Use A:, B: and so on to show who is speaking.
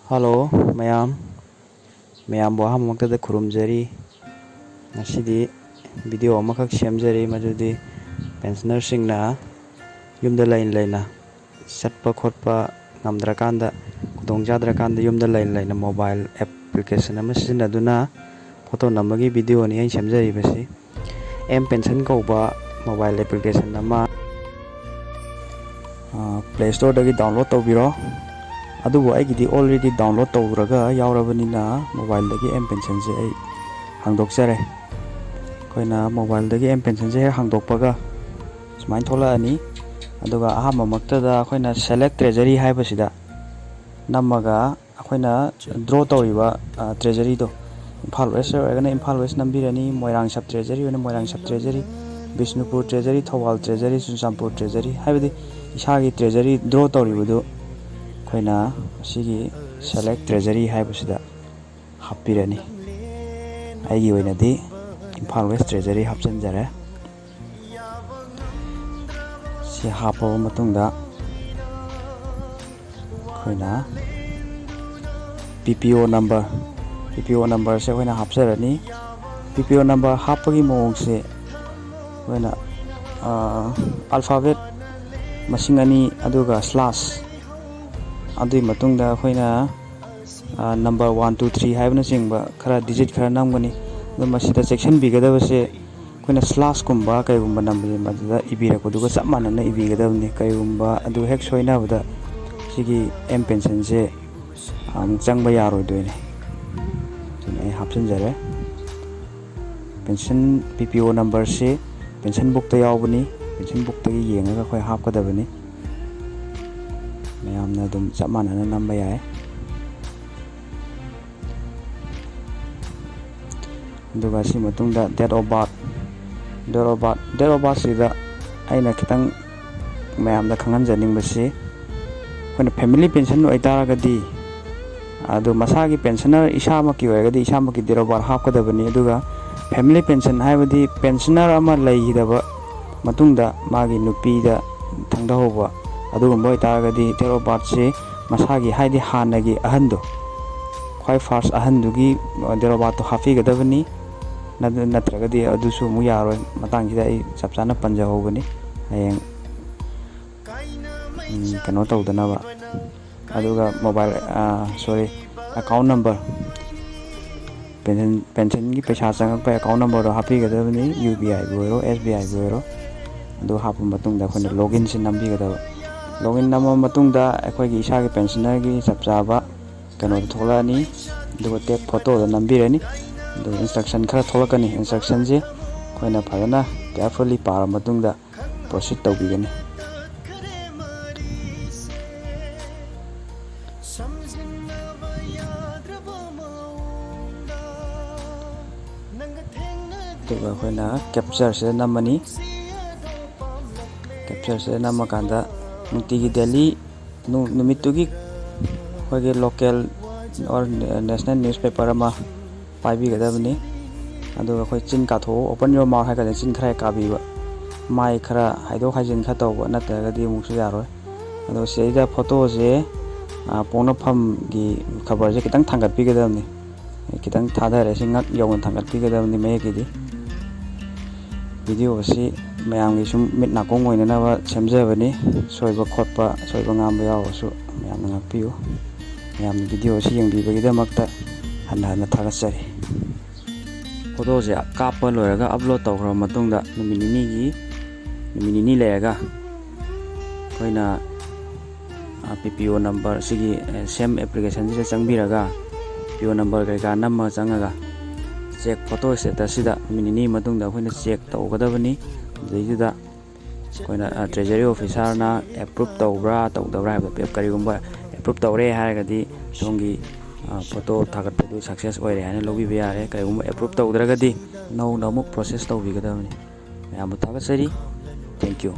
A: Hello, mayam boham maktada khurumjari. Ngasidi video amakak shamjari madudi pensioner singna yumda lain satpa khotpa ngamdrakanda kudongjadrakanda yumda lain mobile application ama sijinaduna photo nambagi video ni ain shamjari basi pension kauba mobile application ama Play Store dagi download tawbiro adubu aigidi already download tawraga yaorabanina mobile dagi pension je ai hangdokjare koina mobile dagi pension je hangdokpaga sumain thola ani aduga ahama maktada koina select treasury haibasida namaga koina draw tawriba treasury do Imphal West oiraga Imphal West nambirani moirang sub treasury oina moirang sub treasury Bishnupur treasury Thawal treasury Sunsampur treasury haibadi isagi treasury draw tawribudu koina sigi select treasury haibasida happirani aigi oinadi Imphal West treasury hapchanjare si hapaba matungda koina PPO number se koina hapjarani PPO number hapagi maong se koina alphabet masing ani aduga slash adui matungda koina number 1 2 3 haibna singba khara digit khara namgani masida section bigadabase koina slash kumba kaigumba nambe madada ibira koduga samana ibigadabni kaigumba adu hek soina bada sigi pension je changba yaroidoine tune hapsanjare pension PPO number se pension book ta yawbani pension book tagi yengaga khoi hapkadabani mayamna dum samana namba yae duga si matungda date of birth sida aina kitang mayamda khanganjaning basi koina family pension oitaragadi adu masagi pensioner isamaki oigadi isamaki date of birth hapkadabani aduga family pension haibadi pensioner ama laihidaba matungda magi nupida thangdahoba adugumba oitaragadi date of birth se masagi haidi hanagi ahando khoi first ahandugi date of birth to hafigadabani natragadi adusu mu yaroi matangida ai chapchana panjahobani ayek kano tawdanaba aduga mobile account number pension gi paisa changakpa account number do hapigadabani UBI boiro SBI boiro adu hapu matungda khona login sin nambigadaba login nama matungda akhoi gi isa gi pensioner gi chapchaba kano tholani duga tek photo da nambirani do instruction khara tholakani instruction je koina phagana carefully para matungda proceed tawbigani duga koina capture se namani capture se namakanda nutigi daily numitugi hoge local or national newspaper ama paibigadabani aduga khoi chin ka tho open your mouth haikada chin khara kabiba mai khara haido haijin kha tawba natragadi muksu yaroi adu seida photo je pona pham gi khabar je kitang thangat bigadabni kitang thadare singak yong thangat bigadabni mayekidi video si mayam gi sum mit nakong oina na semjabani soiba khotpa soiba ngamba yawasu mayam ngakpiu mayam video si yengbibagidamakta hana thagatsari photo je kappa loiraga upload tawkhra matungda numini lerega koina PPO number sigi same application je changbiraga PPO number ka namma changaga check photo status sida numini matungda koina check tawgadabani deida koina treasury officer na approve tawbra tawdabra haiba karigumba approve tawre haragadi songi photo thagatpadu success oire hana lobiba yare kaigumba approve tawdragadi no namuk process tawbigadabani mayam thagatsari thank you